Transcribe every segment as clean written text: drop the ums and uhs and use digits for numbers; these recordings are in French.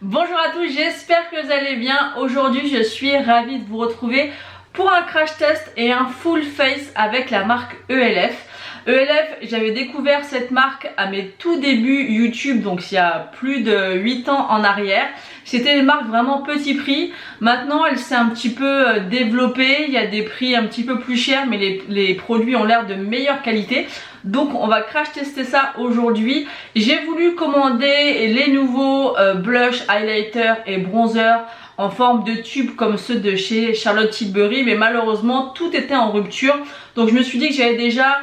Bonjour à tous, j'espère que vous allez bien. Aujourd'hui je suis ravie de vous retrouver pour un crash test et un full face avec la marque ELF. ELF, j'avais découvert cette marque à mes tout débuts YouTube, donc il y a plus de 8 ans en arrière. C'était une marque vraiment petit prix. Maintenant elle s'est un petit peu développée, il y a des prix un petit peu plus chers, mais les produits ont l'air de meilleure qualité. Donc on va crash tester ça aujourd'hui. J'ai voulu commander les nouveaux blush, highlighter et bronzer en forme de tube comme ceux de chez Charlotte Tilbury, mais malheureusement tout était en rupture. Donc je me suis dit que j'allais déjà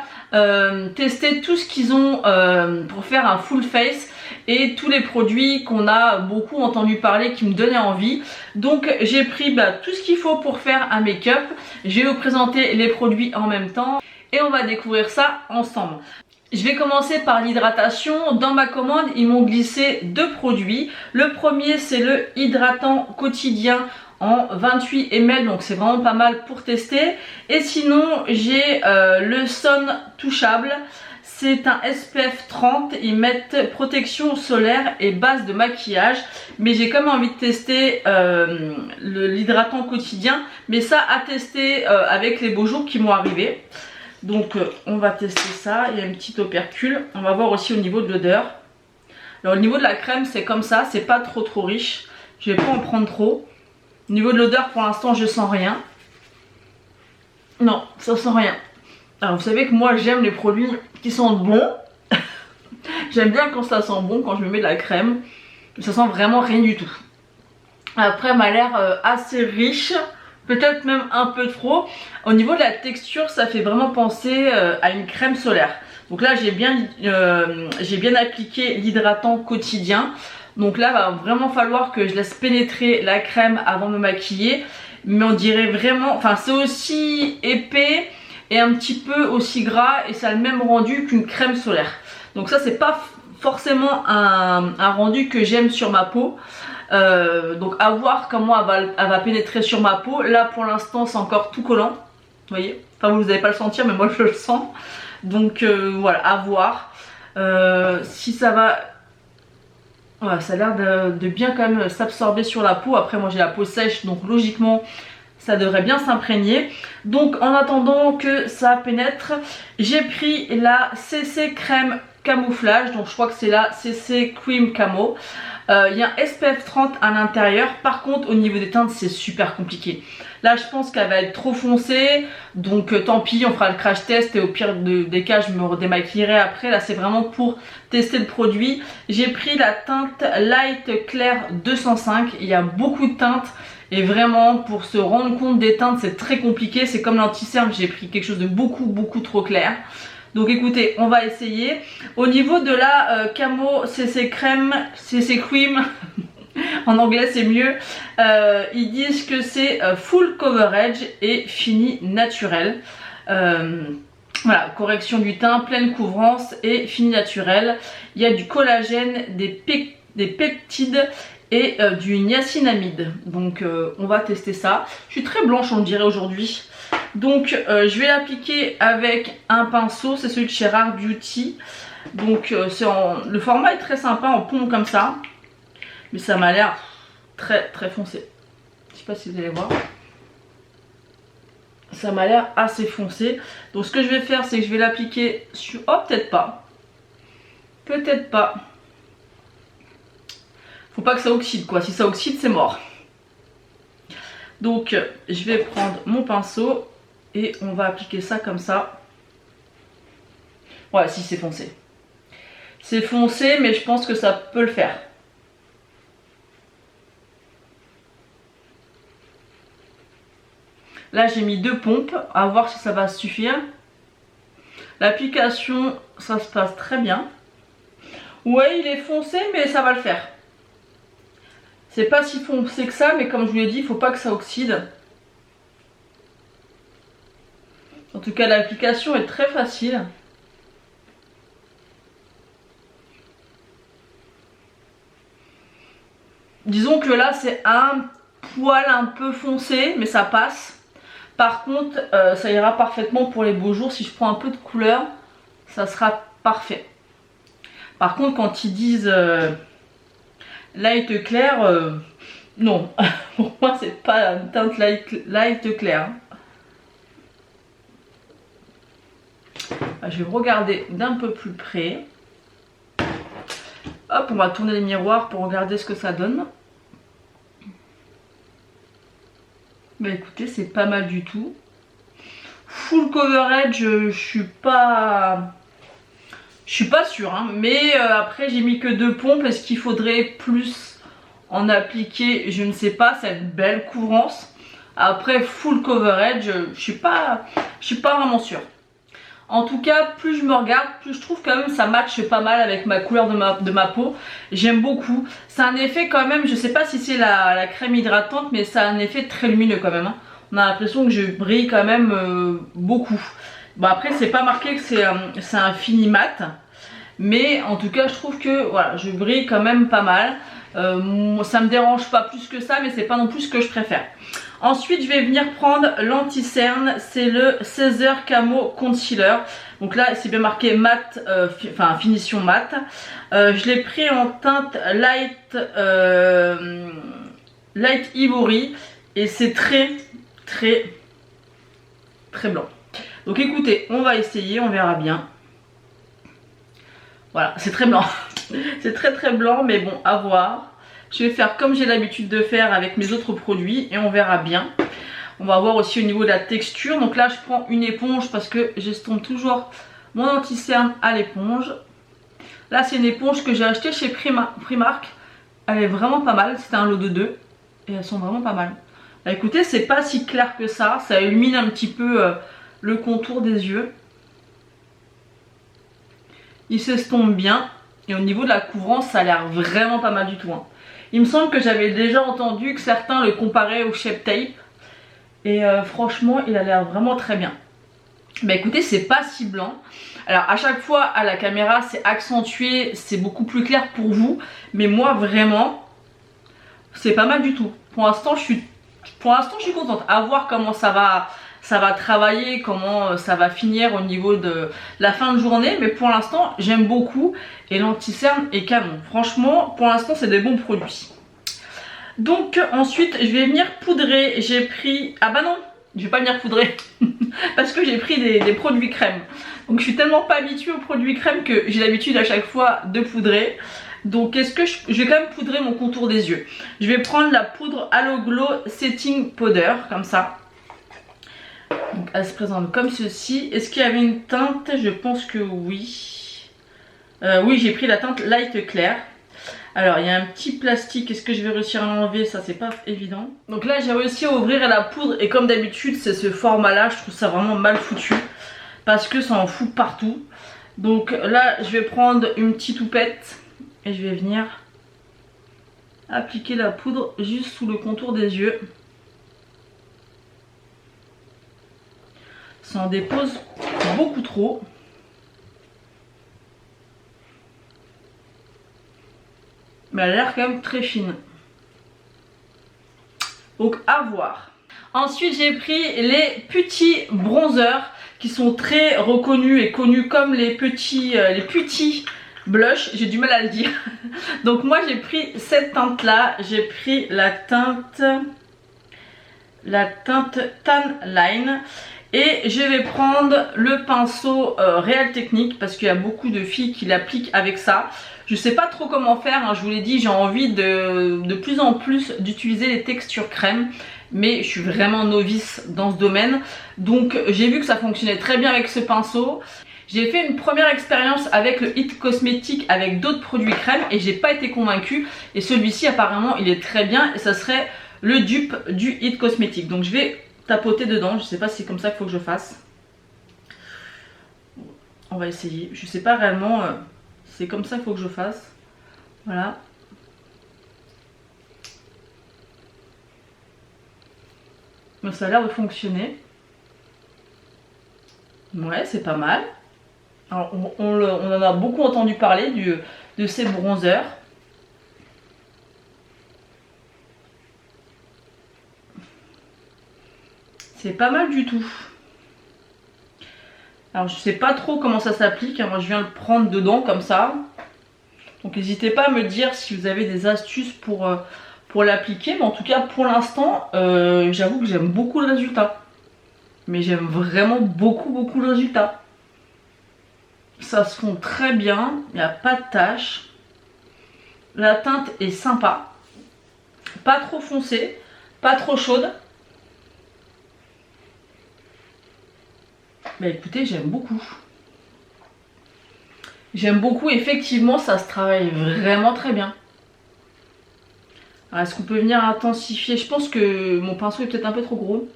tester tout ce qu'ils ont pour faire un full face et tous les produits qu'on a beaucoup entendu parler qui me donnaient envie. Donc j'ai pris tout ce qu'il faut pour faire un make-up. Je vais vous présenter les produits en même temps et on va découvrir ça ensemble. Je vais commencer par l'hydratation. Dans ma commande, ils m'ont glissé deux produits. Le premier, c'est le hydratant quotidien en 28 ml, donc c'est vraiment pas mal pour tester. Et sinon, j'ai le Sun touchable. C'est un SPF 30, ils mettent protection solaire et base de maquillage. Mais j'ai quand même envie de tester l'hydratant quotidien. Mais ça à tester avec les beaux jours qui m'ont arrivé. Donc on va tester ça, il y a une petite opercule. On va voir aussi au niveau de l'odeur. Alors au niveau de la crème c'est comme ça, c'est pas trop riche. Je vais pas en prendre trop. Au niveau de l'odeur pour l'instant je sens rien. Non, ça sent rien. Alors vous savez que moi j'aime les produits qui sentent bon. J'aime bien quand ça sent bon, quand je me mets de la crème. Ça sent vraiment rien du tout. Après elle m'a l'air assez riche. Peut-être même un peu trop. Au niveau de la texture, ça fait vraiment penser à une crème solaire. Donc là, j'ai bien appliqué l'hydratant quotidien. Donc là, il va vraiment falloir que je laisse pénétrer la crème avant de me maquiller. Mais on dirait vraiment... Enfin, c'est aussi épais et un petit peu aussi gras. Et ça a le même rendu qu'une crème solaire. Donc ça, c'est pas forcément un rendu que j'aime sur ma peau. Donc à voir comment elle va pénétrer sur ma peau. Là pour l'instant c'est encore tout collant. Vous voyez, enfin vous n'allez pas le sentir mais moi je le sens. Donc voilà, à voir si ça va. Voilà, ça a l'air de bien quand même s'absorber sur la peau. Après moi j'ai la peau sèche donc logiquement ça devrait bien s'imprégner. Donc en attendant que ça pénètre, j'ai pris la CC crème camouflage. Donc je crois que c'est la CC cream camo. Il y a un SPF 30 à l'intérieur. Par contre au niveau des teintes c'est super compliqué. Là je pense qu'elle va être trop foncée. Donc tant pis, on fera le crash test et au pire des cas je me démaquillerai après. Là c'est vraiment pour tester le produit. J'ai pris la teinte Light Clair 205. Il y a beaucoup de teintes. Et vraiment pour se rendre compte des teintes c'est très compliqué. C'est comme l'anti-cerne, j'ai pris quelque chose de beaucoup trop clair. Donc écoutez, on va essayer. Au niveau de la camo CC crème, CC cream, en anglais c'est mieux. Ils disent que c'est full coverage et fini naturel. Voilà, correction du teint, pleine couvrance et fini naturel. Il y a du collagène, des peptides et du niacinamide. Donc on va tester ça. Je suis très blanche on dirait aujourd'hui. Donc je vais l'appliquer avec un pinceau, c'est celui de chez Rare Beauty. Donc le format est très sympa en pompe comme ça. Mais ça m'a l'air très foncé. Je sais pas si vous allez voir. Ça m'a l'air assez foncé. Donc ce que je vais faire c'est que je vais l'appliquer sur... Oh peut-être pas. Peut-être pas. Faut pas que ça oxyde quoi. Si ça oxyde c'est mort. Donc je vais prendre mon pinceau et on va appliquer ça comme ça. Ouais si c'est foncé. C'est foncé mais je pense que ça peut le faire. Là j'ai mis 2 pompes, à voir si ça va suffire. L'application ça se passe très bien. Ouais il est foncé mais ça va le faire. C'est pas si foncé que ça, mais comme je vous l'ai dit, il faut pas que ça oxyde. En tout cas, l'application est très facile. Disons que là, c'est un poil un peu foncé, mais ça passe. Par contre, ça ira parfaitement pour les beaux jours. Si je prends un peu de couleur, ça sera parfait. Par contre, quand ils disent light clair, non, pour moi c'est pas une teinte light clair. Je vais regarder d'un peu plus près. Hop, on va tourner les miroirs pour regarder ce que ça donne. Bah écoutez, c'est pas mal du tout. Full coverage, je suis pas sûre, hein. Mais après j'ai mis que 2 pompes. Est-ce qu'il faudrait plus en appliquer? Je ne sais pas, c'est une belle couvrance. Après full coverage, je suis pas vraiment sûre. En tout cas, plus je me regarde, plus je trouve quand même ça matche pas mal avec ma couleur de ma peau. J'aime beaucoup. C'est un effet quand même, je sais pas si c'est la crème hydratante, mais ça a un effet très lumineux quand même, hein. On a l'impression que je brille quand même beaucoup. Bon après c'est pas marqué que c'est un fini mat. Mais en tout cas je trouve que voilà, je brille quand même pas mal. Ça me dérange pas plus que ça, mais c'est pas non plus ce que je préfère. Ensuite je vais venir prendre l'anti-cerne, c'est le 16h Camo Concealer. Donc là c'est bien marqué mat, enfin finition mat. Je l'ai pris en teinte light ivory et c'est très blanc. Donc écoutez, on va essayer, on verra bien. Voilà, c'est très blanc. C'est très blanc, mais bon, à voir. Je vais faire comme j'ai l'habitude de faire avec mes autres produits et on verra bien. On va voir aussi au niveau de la texture. Donc là, je prends une éponge parce que j'estompe toujours mon anti-cerne à l'éponge. Là, c'est une éponge que j'ai achetée chez Primark. Elle est vraiment pas mal. C'était un lot de 2 et elles sont vraiment pas mal. Bah, écoutez, c'est pas si clair que ça. Ça illumine un petit peu le contour des yeux. Il s'estompe bien. Et au niveau de la couvrance, ça a l'air vraiment pas mal du tout, hein. Il me semble que j'avais déjà entendu que certains le comparaient au Shape Tape. Et franchement, il a l'air vraiment très bien. Bah écoutez, c'est pas si blanc. Alors à chaque fois à la caméra, c'est accentué, c'est beaucoup plus clair pour vous. Mais moi vraiment, c'est pas mal du tout. Pour l'instant, je suis contente. À voir comment ça va travailler, comment ça va finir au niveau de la fin de journée. Mais pour l'instant, j'aime beaucoup. Et l'anti-cerne est canon. Franchement, pour l'instant, c'est des bons produits. Donc ensuite, je vais venir poudrer. J'ai pris... Ah bah non, je vais pas venir poudrer. Parce que j'ai pris des produits crème. Donc je suis tellement pas habituée aux produits crème que j'ai l'habitude à chaque fois de poudrer. Donc est-ce que je vais quand même poudrer mon contour des yeux. Je vais prendre la poudre Halo Glow Setting Powder, comme ça. Donc elle se présente comme ceci. Est-ce qu'il y avait une teinte? Je pense que oui. Oui, j'ai pris la teinte Light Clair. Alors il y a un petit plastique, est-ce que je vais réussir à l'enlever? Ça c'est pas évident. Donc là j'ai réussi à ouvrir la poudre et comme d'habitude c'est ce format là, je trouve ça vraiment mal foutu. Parce que ça en fout partout. Donc là je vais prendre une petite houppette et je vais venir appliquer la poudre juste sous le contour des yeux. Ça en dépose beaucoup trop. Mais elle a l'air quand même très fine. Donc à voir. Ensuite j'ai pris les petits bronzers qui sont très reconnus et connus comme les petits blush. J'ai du mal à le dire. Donc moi j'ai pris cette teinte là. J'ai pris la teinte Tan Line. Et je vais prendre le pinceau Real Technique parce qu'il y a beaucoup de filles qui l'appliquent avec ça. Je sais pas trop comment faire, hein, je vous l'ai dit, j'ai envie de plus en plus d'utiliser les textures crème. Mais je suis vraiment novice dans ce domaine. Donc j'ai vu que ça fonctionnait très bien avec ce pinceau. J'ai fait une première expérience avec le It Cosmétique avec d'autres produits crème et j'ai pas été convaincue. Et celui-ci apparemment il est très bien et ça serait le dupe du It Cosmétique. Donc je vais tapoter dedans, je sais pas si c'est comme ça qu'il faut que je fasse. On va essayer, je sais pas réellement, c'est comme ça qu'il faut que je fasse. Voilà. Mais ça a l'air de fonctionner. Ouais, c'est pas mal. Alors, on en a beaucoup entendu parler de ces bronzers. C'est pas mal du tout. Alors je sais pas trop comment ça s'applique, hein. Moi je viens le prendre dedans comme ça. Donc n'hésitez pas à me dire si vous avez des astuces pour l'appliquer. Mais en tout cas pour l'instant, j'avoue que j'aime beaucoup le résultat. Mais j'aime vraiment beaucoup le résultat. Ça se fond très bien, il n'y a pas de taches. La teinte est sympa. Pas trop foncée, pas trop chaude. Bah écoutez, j'aime beaucoup. J'aime beaucoup, effectivement, ça se travaille vraiment très bien. Est-ce qu'on peut venir intensifier? Je pense que mon pinceau est peut-être un peu trop gros.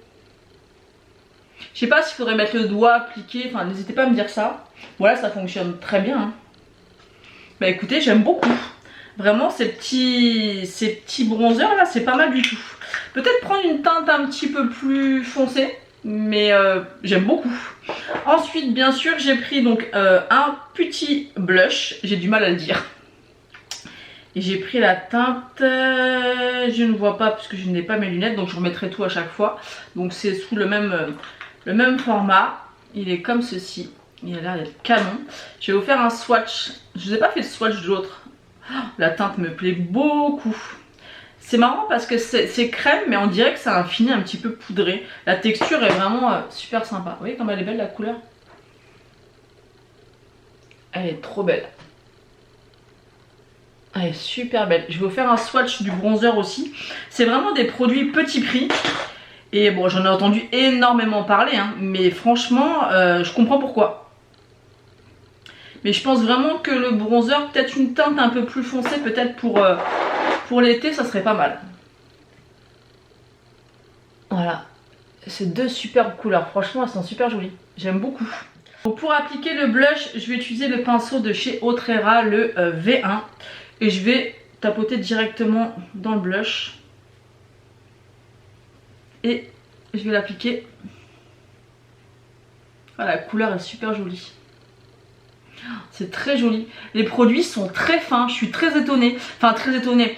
Je sais pas s'il faudrait mettre le doigt, appliquer, enfin n'hésitez pas à me dire ça. Voilà, ça fonctionne très bien. Hein. Bah écoutez, j'aime beaucoup. Vraiment, ces petits bronzers là, c'est pas mal du tout. Peut-être prendre une teinte un petit peu plus foncée, mais j'aime beaucoup. Ensuite, bien sûr, j'ai pris donc un petit blush, j'ai du mal à le dire. Et j'ai pris la teinte, je ne vois pas parce que je n'ai pas mes lunettes, donc je remettrai tout à chaque fois. Donc c'est sous le même format, il est comme ceci, il a l'air d'être canon. Je vais vous faire un swatch, je vous ai pas fait le swatch de l'autre. La teinte me plaît beaucoup. C'est marrant parce que c'est crème, mais on dirait que c'est un fini un petit peu poudré. La texture est vraiment super sympa. Vous voyez comme elle est belle la couleur? Elle est trop belle. Elle est super belle. Je vais vous faire un swatch du bronzer aussi. C'est vraiment des produits petit prix. Et bon, j'en ai entendu énormément parler, hein, mais franchement, je comprends pourquoi. Mais je pense vraiment que le bronzer, peut-être une teinte un peu plus foncée, peut-être pour l'été, ça serait pas mal. Voilà. C'est deux superbes couleurs. Franchement, elles sont super jolies. J'aime beaucoup. Donc, pour appliquer le blush, je vais utiliser le pinceau de chez Autrera, le V1. Et je vais tapoter directement dans le blush. Et je vais l'appliquer. Voilà, la couleur est super jolie. C'est très joli. Les produits sont très fins. Je suis très étonnée. Enfin, très étonnée.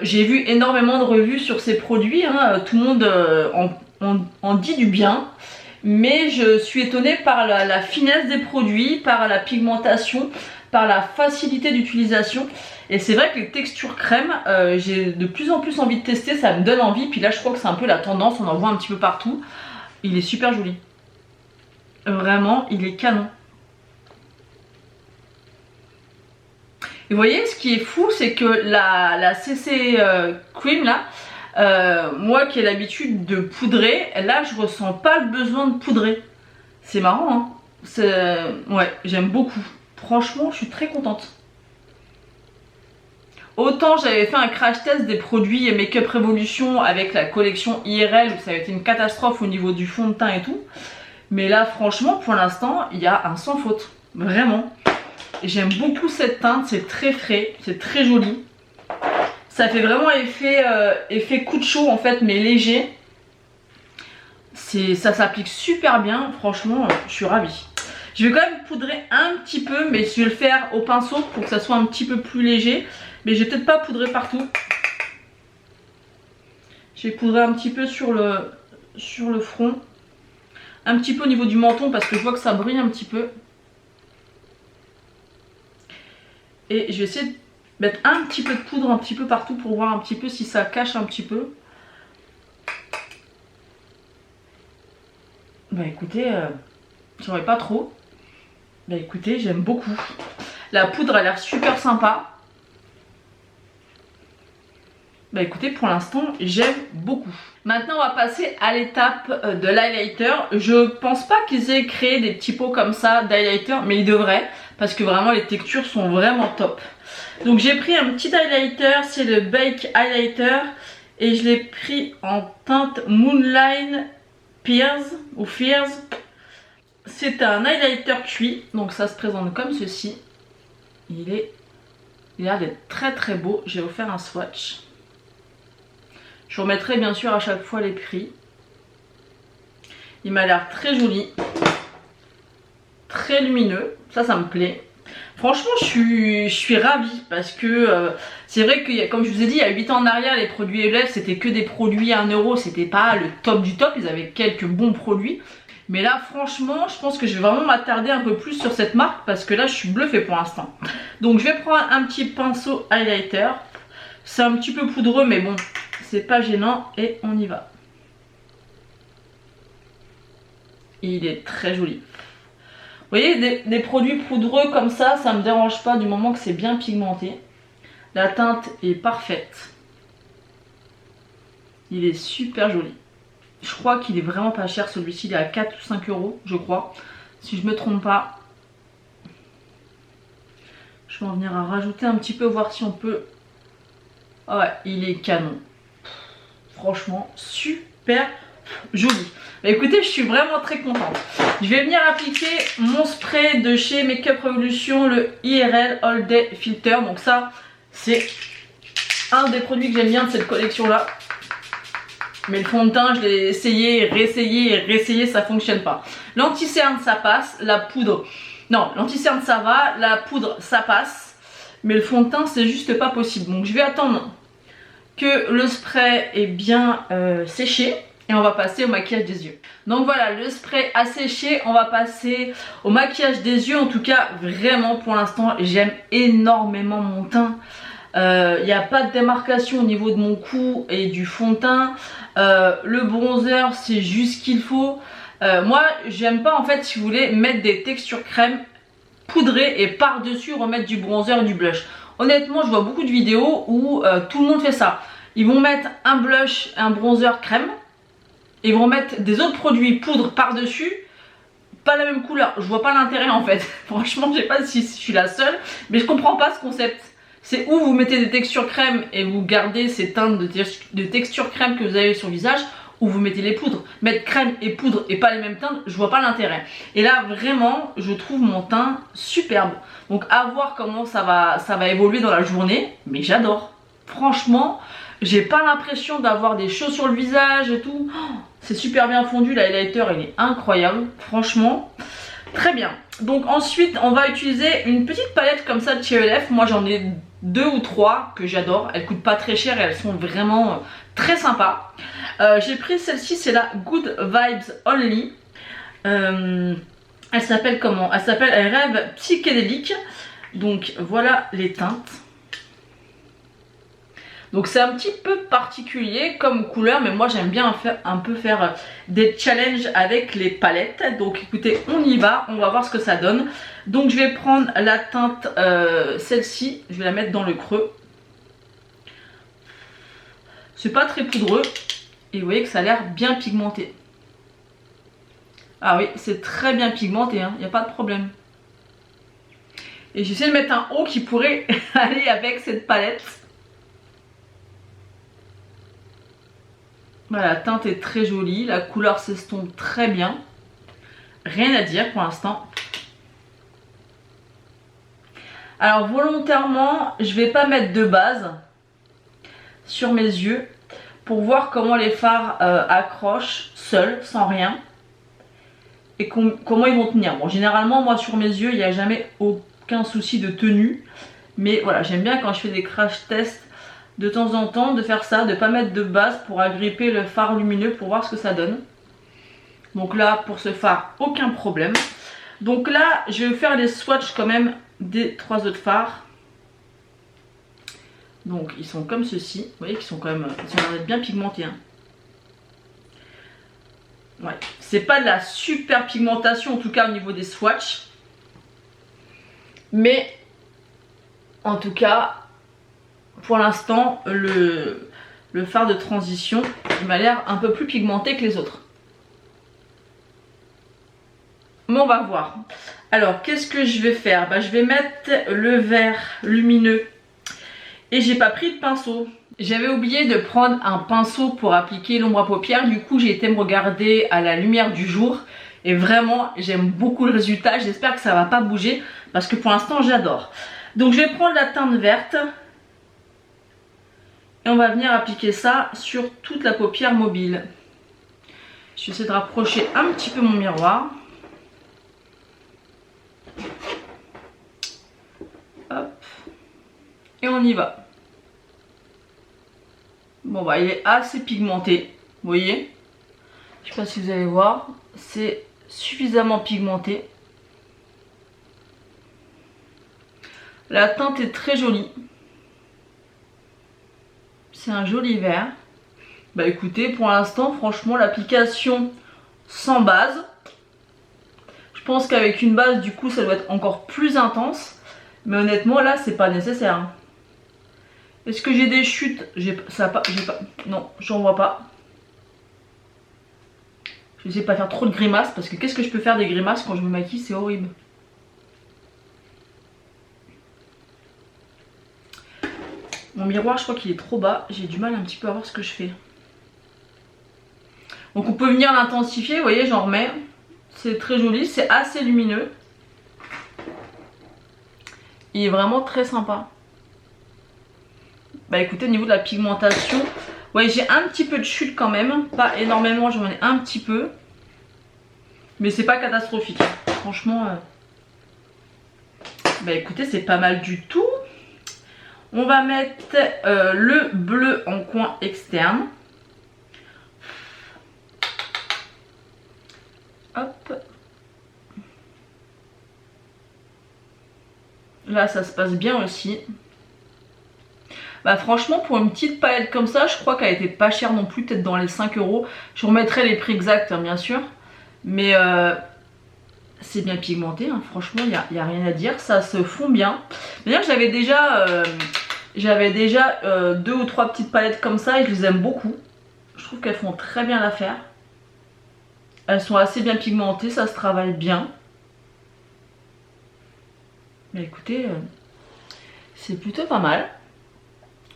J'ai vu énormément de revues sur ces produits. Hein. Tout le monde en dit du bien. Mais je suis étonnée par la finesse des produits, par la pigmentation, par la facilité d'utilisation. Et c'est vrai que les textures crème, j'ai de plus en plus envie de tester. Ça me donne envie. Puis là, je crois que c'est un peu la tendance. On en voit un petit peu partout. Il est super joli. Vraiment, il est canon. Et vous voyez, ce qui est fou, c'est que la CC Cream là, moi qui ai l'habitude de poudrer, là je ressens pas le besoin de poudrer. C'est marrant, hein. Ouais, j'aime beaucoup. Franchement, je suis très contente. Autant j'avais fait un crash test des produits Make Up Revolution avec la collection IRL où ça a été une catastrophe au niveau du fond de teint et tout. Mais là, franchement, pour l'instant, il y a un sans faute. Vraiment. J'aime beaucoup cette teinte, c'est très frais, c'est très joli. Ça fait vraiment effet coup de chaud en fait, mais léger. Ça s'applique super bien, franchement, je suis ravie. Je vais quand même poudrer un petit peu, mais je vais le faire au pinceau pour que ça soit un petit peu plus léger. Mais je vais peut-être pas poudrer partout. Je vais poudrer un petit peu sur le front. Un petit peu au niveau du menton parce que je vois que ça brille un petit peu. Et je vais essayer de mettre un petit peu de poudre un petit peu partout pour voir un petit peu si ça cache un petit peu. Bah écoutez, j'en ai pas trop. Bah écoutez, j'aime beaucoup. La poudre a l'air super sympa. Bah écoutez, pour l'instant, j'aime beaucoup. Maintenant, on va passer à l'étape de l'highlighter. Je pense pas qu'ils aient créé des petits pots comme ça d'highlighter, mais ils devraient. Parce que vraiment, les textures sont vraiment top. Donc j'ai pris un petit highlighter, c'est le Bake Highlighter. Et je l'ai pris en teinte Moonline Fears ou Fears. C'est un highlighter cuit, donc ça se présente comme ceci. Il a l'air d'être très très beau. Je vais vous faire un swatch. Je vous remettrai bien sûr à chaque fois les prix. Il m'a l'air très joli. Très lumineux. Ça me plaît. Franchement, je suis ravie parce que c'est vrai que, comme je vous ai dit, il y a 8 ans en arrière, les produits Elef, c'était que des produits à 1 €. C'était pas le top du top. Ils avaient quelques bons produits. Mais là franchement je pense que je vais vraiment m'attarder un peu plus sur cette marque parce que là je suis bluffée pour l'instant. Donc je vais prendre un petit pinceau highlighter. C'est un petit peu poudreux mais bon c'est pas gênant et on y va. Il est très joli. Vous voyez des produits poudreux comme ça me dérange pas du moment que c'est bien pigmenté. La teinte est parfaite. Il est super joli. Je crois qu'il est vraiment pas cher celui-ci, il est à 4 ou 5 euros je crois. Si je me trompe pas. Je vais en venir à rajouter un petit peu, voir si on peut. Ah ouais, il est canon. Franchement, super joli. Bah écoutez, je suis vraiment très contente. Je vais venir appliquer mon spray de chez Makeup Revolution, le IRL All Day Filter. Donc ça, c'est un des produits que j'aime bien de cette collection-là. Mais le fond de teint, je l'ai essayé, réessayé, ça fonctionne pas. L'anti-cerne, ça passe. La poudre, non, l'anti-cerne, ça va. La poudre, ça passe. Mais le fond de teint, c'est juste pas possible. Donc je vais attendre que le spray est bien séché. Et on va passer au maquillage des yeux. Donc voilà, le spray a séché. On va passer au maquillage des yeux. En tout cas, vraiment pour l'instant, j'aime énormément mon teint. Il n'y a pas de démarcation au niveau de mon cou et du fond de teint. Le bronzer, c'est juste ce qu'il faut. Moi, j'aime pas en fait, si vous voulez, mettre des textures crème poudrées et par-dessus remettre du bronzer et du blush. Honnêtement, je vois beaucoup de vidéos où tout le monde fait ça. Ils vont mettre un blush, un bronzer crème. Ils vont mettre des autres produits poudre par-dessus. Pas la même couleur. Je vois pas l'intérêt en fait. Franchement, je sais pas si je suis la seule. Mais je comprends pas ce concept. C'est où vous mettez des textures crème et vous gardez ces teintes de texture crème que vous avez sur le visage, ou vous mettez les poudres. Mettre crème et poudre et pas les mêmes teintes, je vois pas l'intérêt. Et là vraiment, je trouve mon teint superbe. Donc à voir comment ça va évoluer dans la journée, mais j'adore. Franchement, j'ai pas l'impression d'avoir des choses sur le visage et tout. Oh, c'est super bien fondu, l'highlighter il est incroyable, franchement. Très bien. Donc ensuite on va utiliser une petite palette comme ça de chez ELF. Moi j'en ai 2 ou 3 que j'adore. Elles coûtent pas très cher et elles sont vraiment très sympas. J'ai pris celle-ci, c'est la Good Vibes Only. Elle s'appelle comment? Elle s'appelle Rêve Psychédélique. Donc voilà les teintes. Donc c'est un petit peu particulier comme couleur, mais moi j'aime bien un peu faire des challenges avec les palettes. Donc écoutez, on y va, on va voir ce que ça donne. Donc je vais prendre la teinte, celle-ci, je vais la mettre dans le creux. C'est pas très poudreux et vous voyez que ça a l'air bien pigmenté. Ah oui, c'est très bien pigmenté, il n'y a pas de problème. Et j'essaie de mettre un haut qui pourrait aller avec cette palette. Voilà, la teinte est très jolie, la couleur s'estompe très bien. Rien à dire pour l'instant. Alors volontairement, je vais pas mettre de base sur mes yeux pour voir comment les fards accrochent seuls, sans rien. Et comment ils vont tenir. Bon, généralement, moi sur mes yeux, il n'y a jamais aucun souci de tenue. Mais voilà, j'aime bien quand je fais des crash tests de temps en temps de faire ça, de pas mettre de base pour agripper le fard lumineux pour voir ce que ça donne. Donc là pour ce fard aucun problème. Donc là je vais faire les swatchs quand même des 3 autres fards. Donc ils sont comme ceci, vous voyez qu'ils sont quand même, ils ont l'air d'être bien pigmentés hein. Ouais, c'est pas de la super pigmentation en tout cas au niveau des swatchs, mais en tout cas pour l'instant, le fard de transition, il m'a l'air un peu plus pigmenté que les autres. Mais on va voir. Alors, qu'est-ce que je vais faire? Je vais mettre le vert lumineux. Et j'ai pas pris de pinceau. J'avais oublié de prendre un pinceau pour appliquer l'ombre à paupières. Du coup, j'ai été me regarder à la lumière du jour. Et vraiment, j'aime beaucoup le résultat. J'espère que ça va pas bouger. Parce que pour l'instant, j'adore. Donc, je vais prendre la teinte verte. Et on va venir appliquer ça sur toute la paupière mobile. Je vais essayer de rapprocher un petit peu mon miroir. Hop. Et on y va. Bon il est assez pigmenté. Vous voyez? Je sais pas si vous allez voir. C'est suffisamment pigmenté. La teinte est très jolie. C'est un joli vert. Bah écoutez, pour l'instant, franchement, l'application sans base. Je pense qu'avec une base, du coup, ça doit être encore plus intense. Mais honnêtement, là, c'est pas nécessaire. Hein. Est-ce que j'ai des chutes? Non, j'en vois pas. Je vais essayer de pas faire trop de grimaces parce que qu'est-ce que je peux faire des grimaces quand je me maquille? C'est horrible. Mon miroir, je crois qu'il est trop bas. J'ai du mal un petit peu à voir ce que je fais. Donc on peut venir l'intensifier. Vous voyez, j'en remets. C'est très joli. C'est assez lumineux. Il est vraiment très sympa. Bah écoutez, au niveau de la pigmentation, ouais, j'ai un petit peu de chute quand même. Pas énormément, j'en ai un petit peu. Mais c'est pas catastrophique. Franchement, bah écoutez, c'est pas mal du tout. On va mettre le bleu en coin externe. Hop. Là, ça se passe bien aussi. Bah franchement, pour une petite palette comme ça, je crois qu'elle était pas chère non plus, peut-être dans les 5 €. Je vous remettrai les prix exacts, hein, bien sûr. Mais c'est bien pigmenté, hein. Franchement, il n'y a rien à dire. Ça se fond bien. D'ailleurs, j'avais déjà 2 ou 3 petites palettes comme ça et je les aime beaucoup. Je trouve qu'elles font très bien l'affaire. Elles sont assez bien pigmentées, ça se travaille bien. Mais écoutez, c'est plutôt pas mal.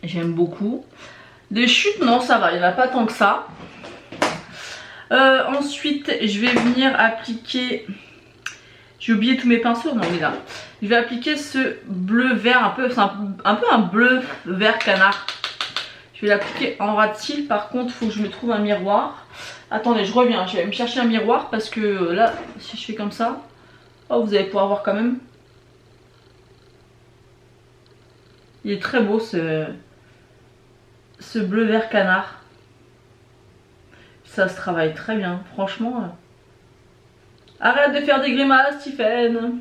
J'aime beaucoup. Des chutes, non, ça va, il n'y en a pas tant que ça. Ensuite, je vais venir appliquer... J'ai oublié tous mes pinceaux, non, il est là. Je vais appliquer ce bleu vert, un peu, c'est un peu un bleu vert canard. Je vais l'appliquer en ras de cils. Par contre, il faut que je me trouve un miroir. Attendez, je reviens, je vais me chercher un miroir parce que là, si je fais comme ça, oh, vous allez pouvoir voir quand même. Il est très beau ce bleu vert canard. Ça se travaille très bien, franchement. Arrête de faire des grimaces, Tiffen.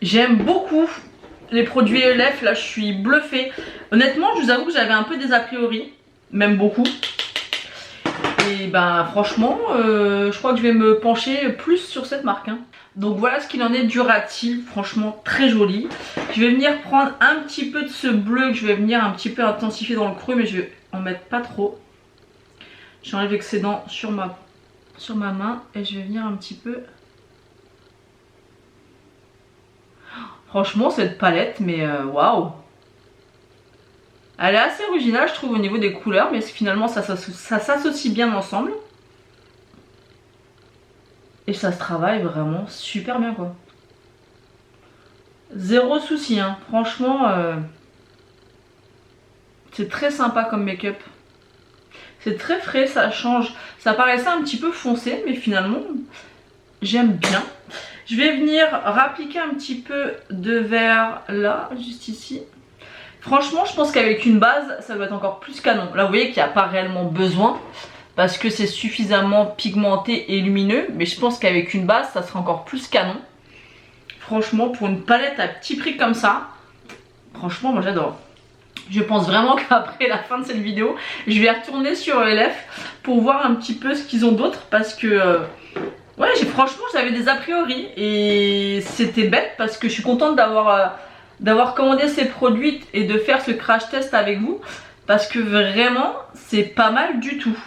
J'aime beaucoup les produits ELF, là je suis bluffée. Honnêtement, je vous avoue que j'avais un peu des a priori, même beaucoup. Et ben franchement, je crois que je vais me pencher plus sur cette marque. Hein. Donc voilà ce qu'il en est du ras de cils, franchement très joli. Je vais venir prendre un petit peu de ce bleu que je vais venir un petit peu intensifier dans le creux, mais je vais en mettre pas trop. J'enlève l'excédent sur ma main et je vais venir un petit peu. Franchement cette palette, mais waouh. Elle est assez originale je trouve au niveau des couleurs, mais finalement ça s'associe bien ensemble. Et ça se travaille vraiment super bien quoi. Zéro souci hein, franchement c'est très sympa comme make-up. C'est très frais, ça change. Ça paraissait un petit peu foncé, mais finalement, j'aime bien. Je vais venir rappliquer un petit peu de vert là, juste ici. Franchement, je pense qu'avec une base, ça va être encore plus canon. Là, vous voyez qu'il n'y a pas réellement besoin, parce que c'est suffisamment pigmenté et lumineux. Mais je pense qu'avec une base, ça sera encore plus canon. Franchement, pour une palette à petit prix comme ça, franchement, moi j'adore. Je pense vraiment qu'après la fin de cette vidéo, je vais retourner sur ELF pour voir un petit peu ce qu'ils ont d'autre. Parce que, ouais, franchement, j'avais des a priori. Et c'était bête parce que je suis contente d'avoir commandé ces produits et de faire ce crash test avec vous. Parce que vraiment, c'est pas mal du tout.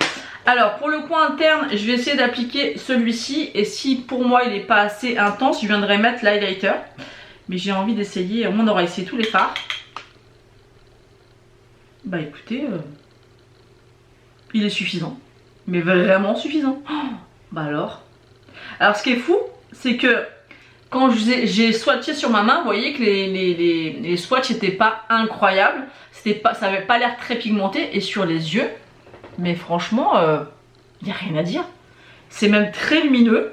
Alors, pour le coin interne, je vais essayer d'appliquer celui-ci. Et si pour moi, il n'est pas assez intense, je viendrai mettre l'highlighter. Mais j'ai envie d'essayer, on aura essayé tous les fards. Bah écoutez, il est suffisant. Mais vraiment suffisant. Oh, bah alors. Alors ce qui est fou, c'est que quand j'ai swatché sur ma main, vous voyez que les swatchs n'étaient pas incroyables. Ça avait pas l'air très pigmenté. Et sur les yeux, mais franchement, il n'y a rien à dire. C'est même très lumineux.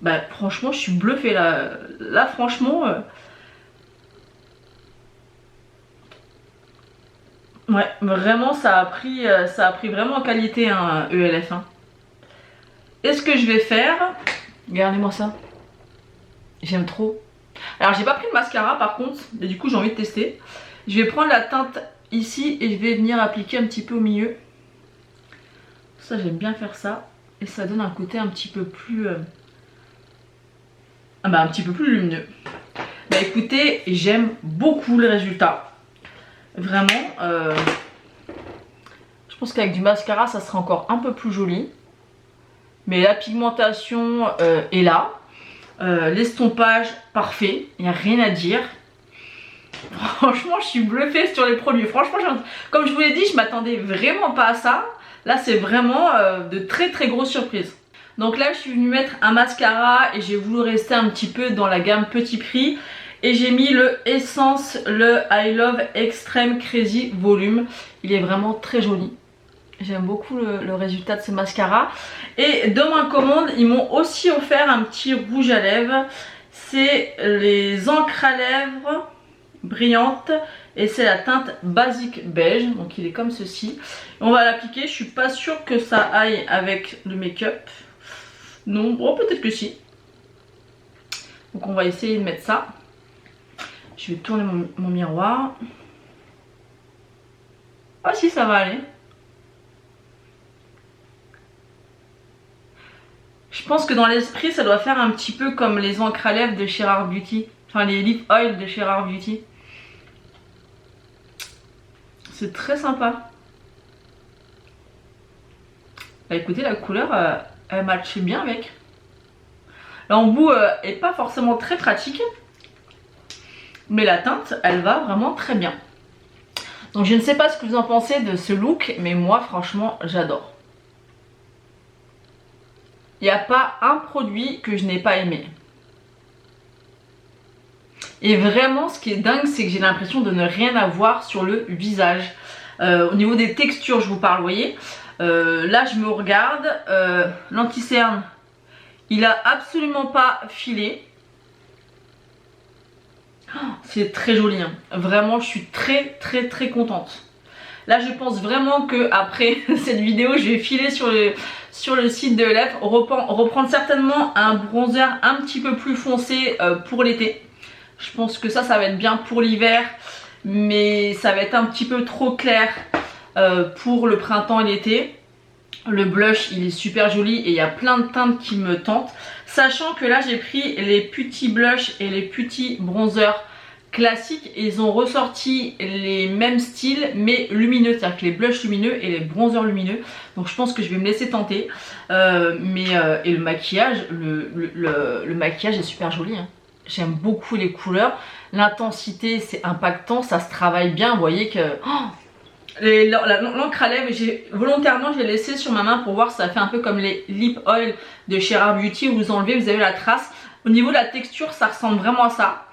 Bah franchement, je suis bluffée là. Là franchement... ouais, vraiment ça a pris vraiment en qualité hein, ELF. Hein. Et ce que je vais faire, regardez-moi ça, j'aime trop. Alors j'ai pas pris de mascara par contre, mais du coup j'ai envie de tester. Je vais prendre la teinte ici et je vais venir appliquer un petit peu au milieu. Ça j'aime bien faire ça. Et ça donne un côté un petit peu plus... un petit peu plus lumineux. Bah écoutez, j'aime beaucoup le résultat. Vraiment. Je pense qu'avec du mascara ça sera encore un peu plus joli. Mais la pigmentation est là. L'estompage parfait, il n'y a rien à dire. Franchement je suis bluffée sur les produits. Franchement comme je vous l'ai dit, je m'attendais vraiment pas à ça. Là c'est vraiment de très très grosses surprises. Donc là je suis venue mettre un mascara et j'ai voulu rester un petit peu dans la gamme petit prix. Et j'ai mis le Essence, le I Love Extreme Crazy Volume. Il est vraiment très joli. J'aime beaucoup le résultat de ce mascara. Et dans ma commande, ils m'ont aussi offert un petit rouge à lèvres. C'est les encres à lèvres brillantes. Et c'est la teinte Basic Beige. Donc il est comme ceci. On va l'appliquer. Je suis pas sûre que ça aille avec le make-up. Non, bon, peut-être que si. Donc on va essayer de mettre ça. Je vais tourner mon miroir. Ah si, ça va aller. Je pense que dans l'esprit, ça doit faire un petit peu comme les encres à lèvres de chez Rare Beauty. Enfin, les lip oil de chez Rare Beauty. C'est très sympa. Bah écoutez, la couleur, elle matche bien avec. L'embout est pas forcément très pratique. Mais la teinte, elle va vraiment très bien. Donc je ne sais pas ce que vous en pensez de ce look. Mais moi, franchement, j'adore. Il n'y a pas un produit que je n'ai pas aimé. Et vraiment, ce qui est dingue, c'est que j'ai l'impression de ne rien avoir sur le visage. Au niveau des textures, je vous parle, vous voyez. Là, je me regarde. L'anti-cerne, il a absolument pas filé. Oh, c'est très joli. Hein. Vraiment, je suis très, très, très contente. Là, je pense vraiment que après cette vidéo, je vais filer sur le site de Elf, reprendre certainement un bronzer un petit peu plus foncé pour l'été. Je pense que ça va être bien pour l'hiver, mais ça va être un petit peu trop clair pour le printemps et l'été. Le blush, il est super joli et il y a plein de teintes qui me tentent. Sachant que là, j'ai pris les petits blushs et les petits bronzers classiques et ils ont ressorti les mêmes styles mais lumineux, c'est-à-dire que les blushs lumineux et les bronzers lumineux. Donc je pense que je vais me laisser tenter. Et le maquillage, le maquillage est super joli. Hein. J'aime beaucoup les couleurs. L'intensité, c'est impactant, ça se travaille bien. Vous voyez que... l'encre à lèvres, volontairement je l'ai laissé sur ma main pour voir si ça fait un peu comme les lip oil de chez Rare Beauty où vous enlevez, vous avez la trace. Au niveau de la texture, ça ressemble vraiment à ça.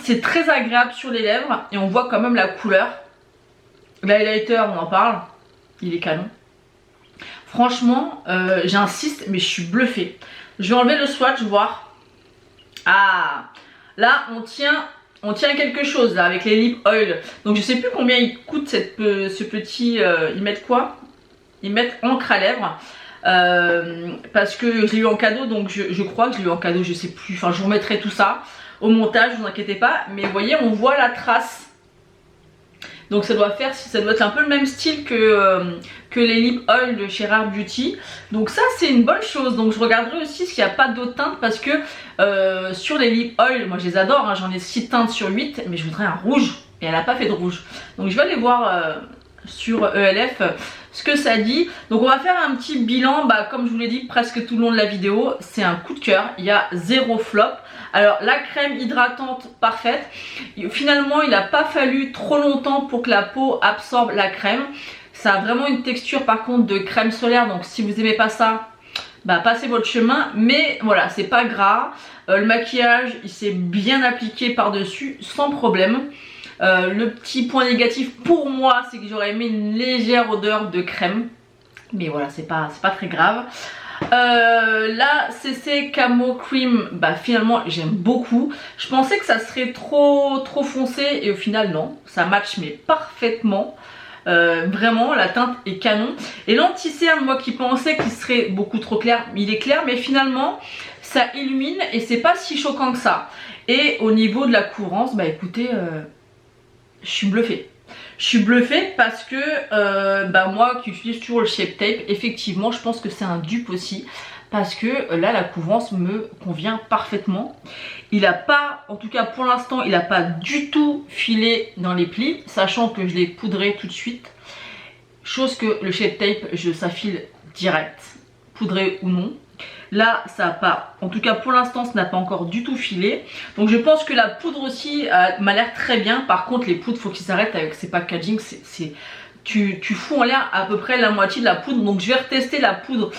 C'est très agréable sur les lèvres et on voit quand même la couleur. L'highlighter, on en parle, il est canon. Franchement, j'insiste, mais je suis bluffée. Je vais enlever le swatch, voir. Ah, là on tient quelque chose là avec les lip oil. Donc je sais plus combien il coûte ce petit. Ils mettent quoi? Ils mettent encre à lèvres. Parce que je l'ai eu en cadeau, donc je crois que je l'ai eu en cadeau, je sais plus. Enfin, je vous remettrai tout ça au montage, vous inquiétez pas. Mais vous voyez, on voit la trace. Donc ça doit être un peu le même style que les lip oil de chez Rare Beauty. Donc ça c'est une bonne chose. Donc je regarderai aussi s'il n'y a pas d'autres teintes parce que sur les lip oil, moi je les adore, hein, j'en ai 6 teintes sur 8, mais je voudrais un rouge et elle n'a pas fait de rouge. Donc je vais aller voir sur ELF ce que ça dit. Donc on va faire un petit bilan, comme je vous l'ai dit presque tout le long de la vidéo, c'est un coup de cœur, il y a 0 flop. Alors la crème hydratante parfaite, finalement il n'a pas fallu trop longtemps pour que la peau absorbe la crème. Ça a vraiment une texture par contre de crème solaire, donc si vous n'aimez pas ça, passez votre chemin. Mais voilà, c'est pas grave, le maquillage il s'est bien appliqué par dessus sans problème. Le petit point négatif pour moi, c'est que j'aurais aimé une légère odeur de crème. Mais voilà, c'est pas très grave. La CC Camo Cream, finalement j'aime beaucoup. Je pensais que ça serait trop foncé et au final non, ça match mais parfaitement. Vraiment la teinte est canon. Et l'anti-cerne, moi qui pensais qu'il serait beaucoup trop clair, il est clair mais finalement ça illumine et c'est pas si choquant que ça. Et au niveau de la couvrance, bah écoutez, je suis bluffée. Je suis bluffée parce que moi qui utilise toujours le Shape Tape, effectivement je pense que c'est un dupe aussi. Parce que là la couvrance me convient parfaitement. Il n'a pas, en tout cas pour l'instant, il n'a pas du tout filé dans les plis, sachant que je l'ai poudré tout de suite. Chose que le Shape Tape, ça file direct, poudré ou non. Là ça n'a pas, en tout cas pour l'instant ça n'a pas encore du tout filé. Donc je pense que la poudre aussi m'a l'air très bien. Par contre les poudres, faut qu'ils s'arrêtent avec ces packaging, tu fous en l'air à peu près la moitié de la poudre. Donc je vais retester la poudre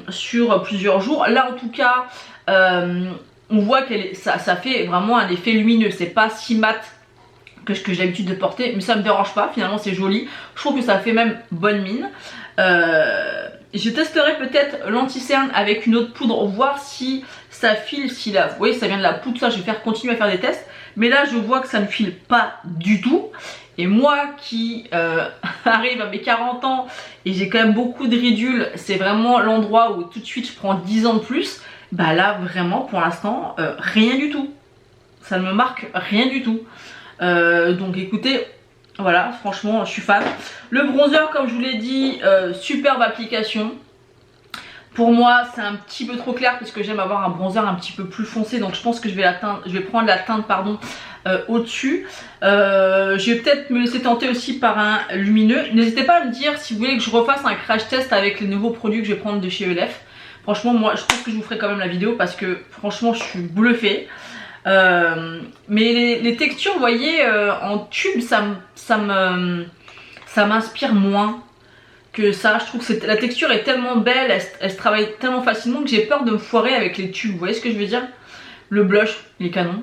sur plusieurs jours. Là en tout cas on voit que ça fait vraiment un effet lumineux. C'est pas si mat que j'ai l'habitude de porter, mais ça me dérange pas, finalement c'est joli. Je trouve que ça fait même bonne mine. Je testerai peut-être l'anti-cerne avec une autre poudre, voir si ça file, vous voyez ça vient de la poudre, ça je vais continuer à faire des tests. Mais là je vois que ça ne file pas du tout. Et moi qui arrive à mes 40 ans et j'ai quand même beaucoup de ridules, c'est vraiment l'endroit où tout de suite je prends 10 ans de plus. Bah là vraiment pour l'instant rien du tout. Ça ne me marque rien du tout. Donc écoutez, voilà, franchement je suis fan. Le bronzer comme je vous l'ai dit, superbe application. Pour moi c'est un petit peu trop clair parce que j'aime avoir un bronzer un petit peu plus foncé. Donc je pense que je vais prendre la teinte au-dessus. Je vais peut-être me laisser tenter aussi par un lumineux. N'hésitez pas à me dire si vous voulez que je refasse un crash test avec les nouveaux produits que je vais prendre de chez ELF. Franchement moi je pense que je vous ferai quand même la vidéo parce que franchement je suis bluffée. Mais les textures vous voyez en tube ça m'inspire moins que ça. Je trouve que la texture est tellement belle, elle se travaille tellement facilement que j'ai peur de me foirer avec les tubes. Vous voyez ce que je veux dire? Le blush il est canon,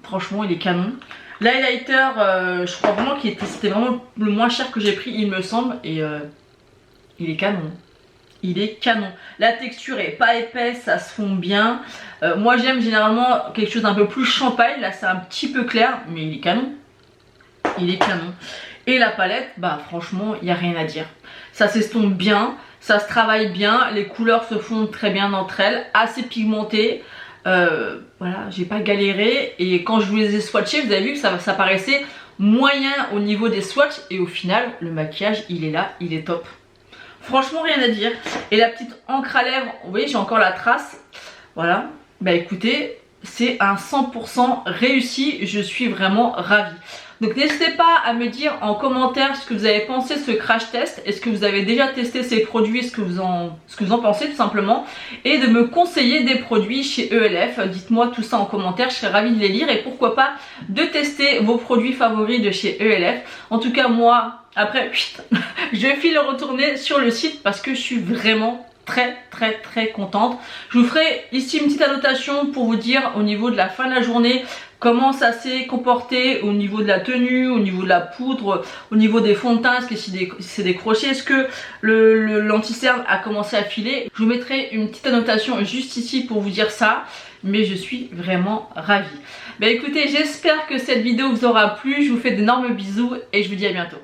franchement il est canon. L'highlighter je crois vraiment c'était vraiment le moins cher que j'ai pris il me semble. Et il est canon. Il est canon. La texture est pas épaisse, ça se fond bien. Moi j'aime généralement quelque chose d'un peu plus champagne. Là c'est un petit peu clair mais il est canon. Il est canon. Et la palette, bah franchement il n'y a rien à dire. Ça s'estompe bien, ça se travaille bien, les couleurs se fondent très bien entre elles, assez pigmentées. Voilà, j'ai pas galéré. Et quand je vous les ai swatchés, vous avez vu que ça paraissait moyen au niveau des swatchs. Et au final, le maquillage il est là, il est top. Franchement rien à dire. Et la petite encre à lèvres, vous voyez j'ai encore la trace. Voilà, bah écoutez, c'est un 100% réussi. Je suis vraiment ravie. Donc n'hésitez pas à me dire en commentaire ce que vous avez pensé de ce crash test. Est-ce que vous avez déjà testé ces produits, ce que vous en pensez tout simplement. Et de me conseiller des produits chez ELF. Dites-moi tout ça en commentaire, je serais ravie de les lire. Et pourquoi pas de tester vos produits favoris de chez ELF. En tout cas moi, après, je file retourner sur le site parce que je suis vraiment très contente. Je vous ferai ici une petite annotation pour vous dire au niveau de la fin de la journée comment ça s'est comporté au niveau de la tenue, au niveau de la poudre, au niveau des fonds de teint, est-ce que c'est décroché, est-ce que l'anti-cerne a commencé à filer. Je vous mettrai une petite annotation juste ici pour vous dire ça, mais je suis vraiment ravie. Bah écoutez, j'espère que cette vidéo vous aura plu, je vous fais d'énormes bisous et je vous dis à bientôt.